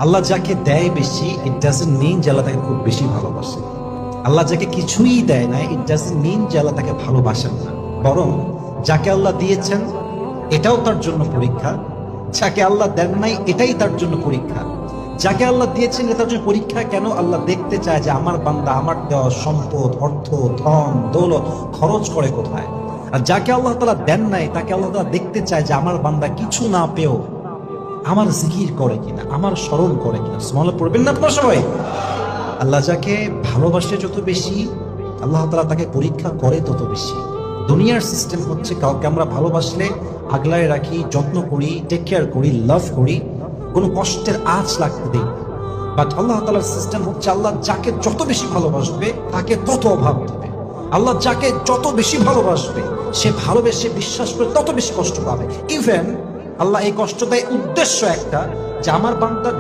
আল্লাহ যাকে দেয় বেশি, ইট ডাজন্ট মিন যে আল্লাহ তাকে খুব বেশি ভালোবাসে। আল্লাহ যাকে কিছুই দেয় না, ইট ডাজন্ট মিন যে আল্লাহ তাকে ভালোবাসেন না। বরং যাকে আল্লাহ দিয়েছেন এটাও তার জন্য পরীক্ষা, যাকে আল্লাহ দেন নাই এটাই তার জন্য পরীক্ষা। যাকে আল্লাহ দিয়েছেন এটা তার জন্য পরীক্ষা। কেন? আল্লাহ দেখতে চায় যে আমার বান্দা আমার দেওয়া সম্পদ, অর্থ, ধন, দৌলত খরচ করে কোথায়। আর যাকে আল্লাহ তাআলা দেন নাই তাকে আল্লাহ তাআলা দেখতে চায় যে আমার বান্দা কিছু না পেয়েও আমার জিকির করে কিনা, আমার স্মরণ করে কিনা। সুবহানাল্লাহ পড়বেন না আপনারা সবাই? আল্লাহ যাকে ভালোবাসে যত বেশি, আল্লাহ তাআলা তাকে পরীক্ষা করে তত বেশি। দুনিয়ার সিস্টেম হচ্ছে কাউকে আমরা ভালোবাসলে আগলায় রাখি, যত্ন করি, টেক কেয়ার করি, লাভ করি, কোনো কষ্টের আঁচ লাগতে দেই। বাট আল্লাহ তাআলার সিস্টেম হচ্ছে আল্লাহ যাকে যত বেশি ভালোবাসবে তাকে তত অভাব দেবে। আল্লাহ যাকে যত বেশি ভালোবাসবে সে ভালোবেসে বিশ্বাস করে তত বেশি কষ্ট পাবে। ইভেন আল্লাহ এই কষ্ট দেয় উদ্দেশ্য একটা, যে আমার বান্দা